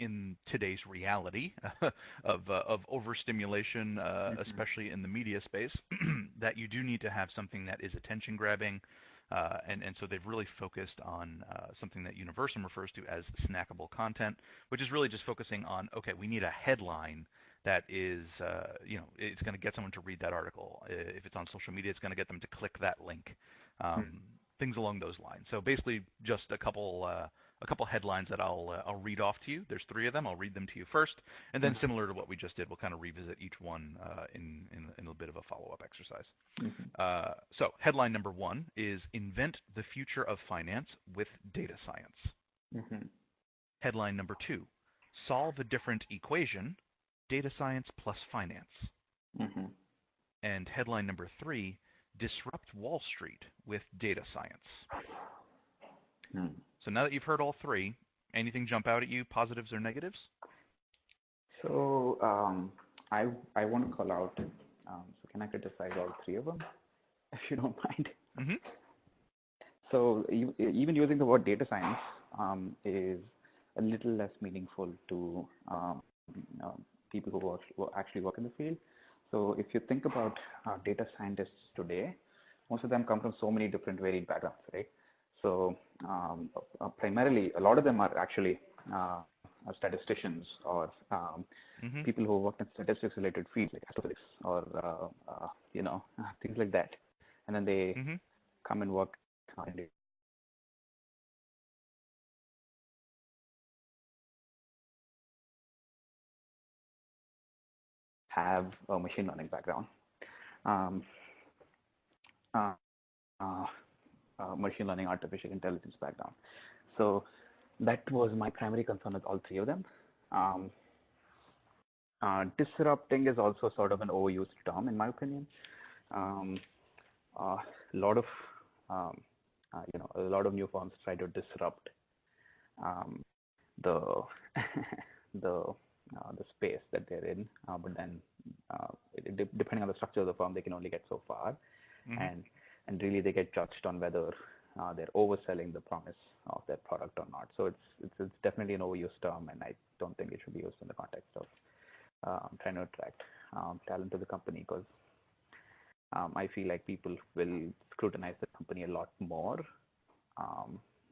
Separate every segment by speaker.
Speaker 1: in today's reality of overstimulation, especially in the media space, that you do need to have something that is attention grabbing. And so they've really focused on something that Universum refers to as snackable content, which is really just focusing on, okay, we need a headline that is, it's going to get someone to read that article. If it's on social media, it's going to get them to click that link. Things along those lines. So basically, just a couple headlines that I'll read off to you. There's 3 of them. I'll read them to you first, and then similar to what we just did, we'll kind of revisit each one in a bit of a follow-up exercise. So headline number 1 is Invent the Future of Finance with Data Science. Headline number 2, Solve a Different Equation, Data Science plus Finance. And headline number 3, Disrupt Wall Street with Data Science. So now that you've heard all 3, anything jump out at you, positives or negatives?
Speaker 2: So I want to call out, so can I criticize all 3 of them, if you don't mind? So even using the word data science is a little less meaningful to people who actually work in the field. So if you think about data scientists today, most of them come from so many different varied backgrounds, right? So primarily, a lot of them are actually statisticians or people who work in statistics-related fields like astrophysics or things like that, and then they come and work on it. Have a machine learning background. Machine learning, artificial intelligence background. So that was my primary concern with all 3 of them. Disrupting is also sort of an overused term, in my opinion. A lot of new firms try to disrupt the space that they're in, but then depending on the structure of the firm, they can only get so far, and really they get judged on whether they're overselling the promise of their product or not. So it's definitely an overused term, and I don't think it should be used in the context of trying to attract talent to the company, because I feel like people will scrutinize the company a lot more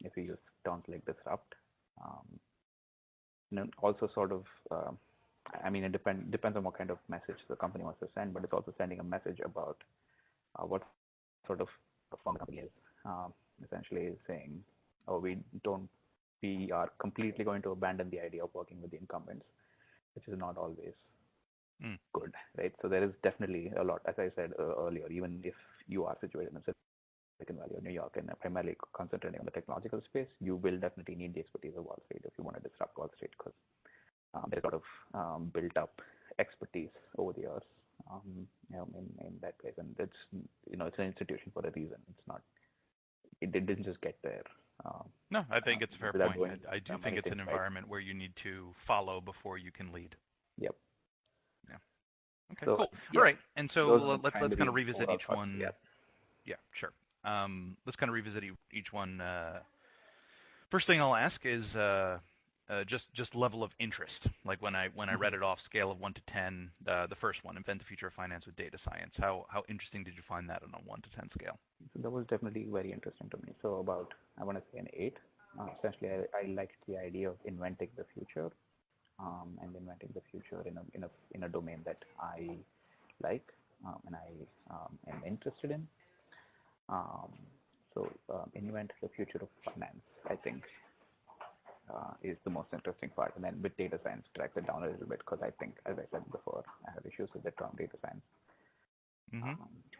Speaker 2: if you use terms like disrupt. And also sort of, it depends on what kind of message the company wants to send, but it's also sending a message about what sort of firm the company is. Essentially is saying, we are completely going to abandon the idea of working with the incumbents, which is not always good, right? So there is definitely a lot, as I said earlier, even if you are situated in Silicon Valley or New York and primarily concentrating on the technological space, you will definitely need the expertise of Wall Street if you want to disrupt Wall Street, because there's a lot of built up expertise over the years in that place, and it's an institution for a reason. It's not, it didn't just get there.
Speaker 1: No, I think it's a fair point. I do think it's an environment where you need to follow before you can lead.
Speaker 2: Yep.
Speaker 1: Yeah. Okay, so, cool. Yeah. All right, and so let's kind of revisit each one. Yeah, sure. Let's kind of revisit each one. First thing I'll ask is just level of interest. Like when I read it off, scale of 1 to 10, the first one, Invent the Future of Finance with Data Science. How interesting did you find that on a 1 to 10 scale?
Speaker 2: So that was definitely very interesting to me. So about, I want to say an 8. Essentially, I liked the idea of inventing the future, and inventing the future in a domain that I like and I am interested in. So invent the future of finance, I think, is the most interesting part. And then with data science, track it down a little bit, because I think, as I said before, I have issues with the term data science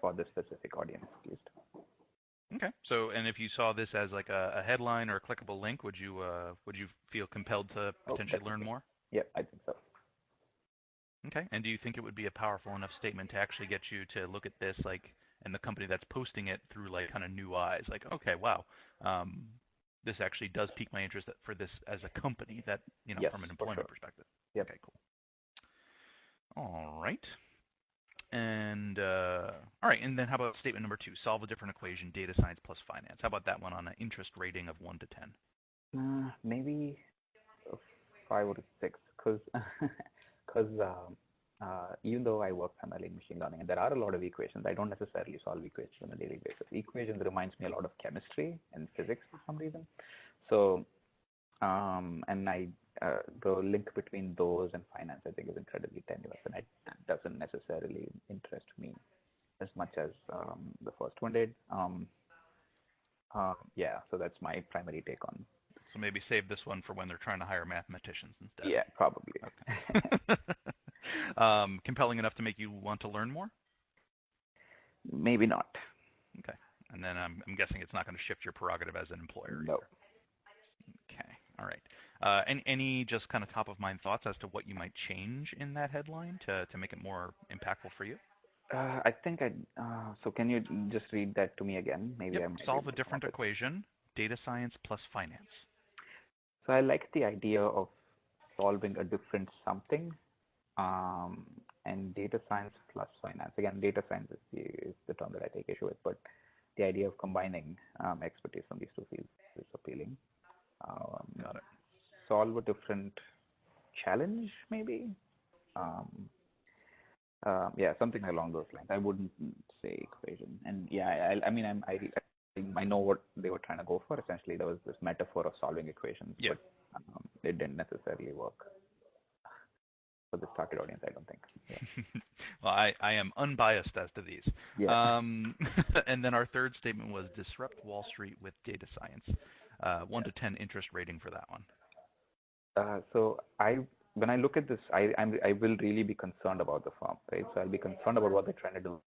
Speaker 2: for this specific audience, at least.
Speaker 1: Okay. So, and if you saw this as like a headline or a clickable link, would you feel compelled to potentially learn more?
Speaker 2: Yeah, I think so.
Speaker 1: Okay. And do you think it would be a powerful enough statement to actually get you to look at this, like, and the company that's posting it through like kind of new eyes, like, okay, wow, this actually does pique my interest for this as a company that,
Speaker 2: yes,
Speaker 1: from an employment perspective.
Speaker 2: Yep.
Speaker 1: Okay, cool. All right. And all right, and then how about statement number 2? Solve a different equation, data science plus finance. How about that one on an interest rating of 1 to 10?
Speaker 2: Maybe 5 or 6 because even though I work primarily in machine learning, and there are a lot of equations, I don't necessarily solve equations on a daily basis. Equations reminds me a lot of chemistry and physics for some reason. So, and the link between those and finance, I think, is incredibly tenuous, and that doesn't necessarily interest me as much as the first one did. Yeah, so that's my primary take on.
Speaker 1: So maybe save this one for when they're trying to hire mathematicians instead.
Speaker 2: Yeah, probably.
Speaker 1: Okay. Compelling enough to make you want to learn more?
Speaker 2: Maybe not.
Speaker 1: Okay. And then I'm guessing it's not going to shift your prerogative as an employer.
Speaker 2: No.
Speaker 1: Either. Okay. All right. Any just kind of top of mind thoughts as to what you might change in that headline to make it more impactful for you?
Speaker 2: I think so can you just read that to me again? Maybe
Speaker 1: Yep.
Speaker 2: I might
Speaker 1: Solve a different equation, data science plus finance.
Speaker 2: So I like the idea of solving a different something, and data science plus finance. Again, data science is the term that I take issue with, but the idea of combining expertise from these two fields is appealing.
Speaker 1: Got it.
Speaker 2: Solve a different challenge, maybe. Yeah, something along those lines. I wouldn't say equation. And yeah, I mean, I know what they were trying to go for. Essentially, there was this metaphor of solving equations,
Speaker 1: Yeah.
Speaker 2: but it didn't necessarily work for the target audience, I don't think. Yeah.
Speaker 1: Well, I am unbiased as to these.
Speaker 2: Yeah.
Speaker 1: And then our third statement was disrupt Wall Street with data science. 1 to 10 interest rating for that one.
Speaker 2: So when I look at this, I will really be concerned about the firm, right? So I'll be concerned about what they're trying to do.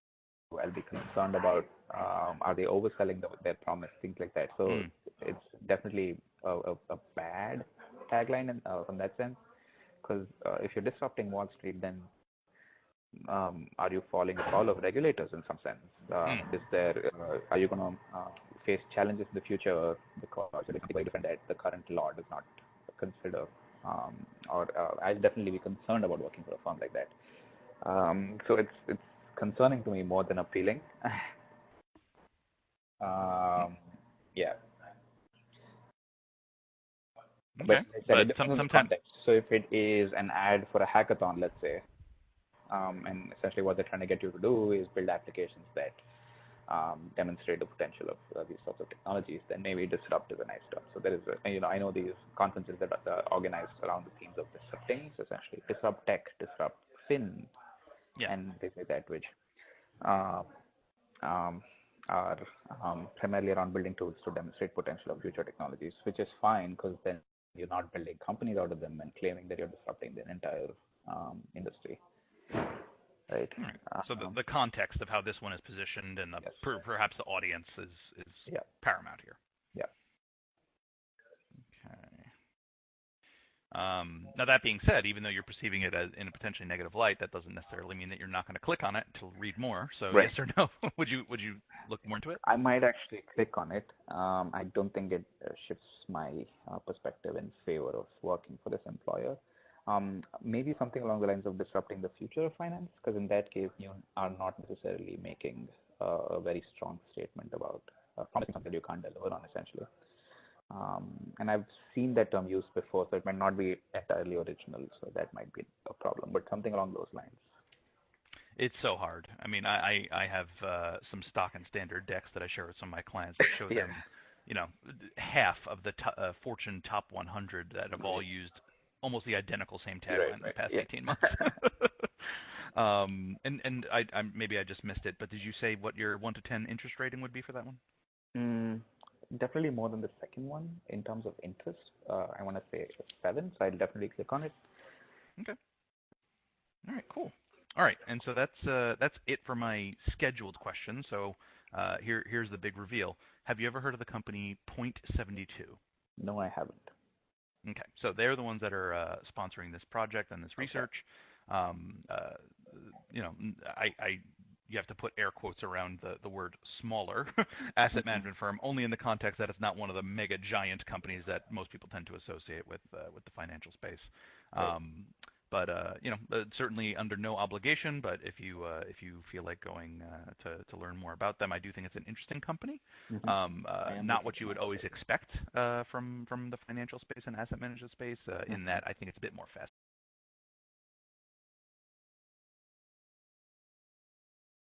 Speaker 2: I'll be concerned about are they overselling their promise, things like that. So it's definitely a bad tagline from that sense, because if you're disrupting Wall Street, then are you falling foul of regulators in some sense? Is there are you going to face challenges in the future because it is very different that the current law does not consider, or I'll definitely be concerned about working for a firm like that. So it's concerning to me more than appealing. Yeah.
Speaker 1: Okay.
Speaker 2: But it depends on the
Speaker 1: sometimes.
Speaker 2: context. So if it is an ad for a hackathon, let's say, and essentially what they're trying to get you to do is build applications that demonstrate the potential of these sorts of technologies, then maybe disrupt is a nice term. So there is, I know these conferences that are organized around the themes of disrupting, so essentially disrupt tech, disrupt fin, and things like that, which are primarily around building tools to demonstrate potential of future technologies, which is fine because then you're not building companies out of them and claiming that you're disrupting the entire industry. Right.
Speaker 1: So the context of how this one is positioned and perhaps the audience is paramount here.
Speaker 2: Yeah.
Speaker 1: Okay. Now that being said, even though you're perceiving it as in a potentially negative light, that doesn't necessarily mean that you're not going to click on it to read more. So yes or no? Would you look more into it?
Speaker 2: I might actually click on it. I don't think it shifts my perspective in favor of working for this employer. Maybe something along the lines of disrupting the future of finance, because in that case, you are not necessarily making a very strong statement about promising something that you can't deliver on, essentially. And I've seen that term used before, so it might not be entirely original, so that might be a problem, but something along those lines.
Speaker 1: It's so hard. I mean, I have some stock and standard decks that I share with some of my clients that show them, half of the Fortune top 100 that have all used almost the identical same tagline in the past 18 months. And I maybe I just missed it, but did you say what your 1 to 10 interest rating would be for that one?
Speaker 2: Definitely more than the second one in terms of interest. I want to say 7, so I'll definitely click on it.
Speaker 1: Okay. All right, cool. All right, and so that's it for my scheduled questions. So here's the big reveal. Have you ever heard of the company Point72?
Speaker 2: No, I haven't.
Speaker 1: Okay, so they're the ones that are sponsoring this project and this research. You have to put air quotes around the word smaller asset management firm, only in the context that it's not one of the mega giant companies that most people tend to associate with the financial space. But certainly under no obligation. But if you feel like going to learn more about them, I do think it's an interesting company. Not what you would always expect from the financial space and asset management space. In that, I think it's a bit more fast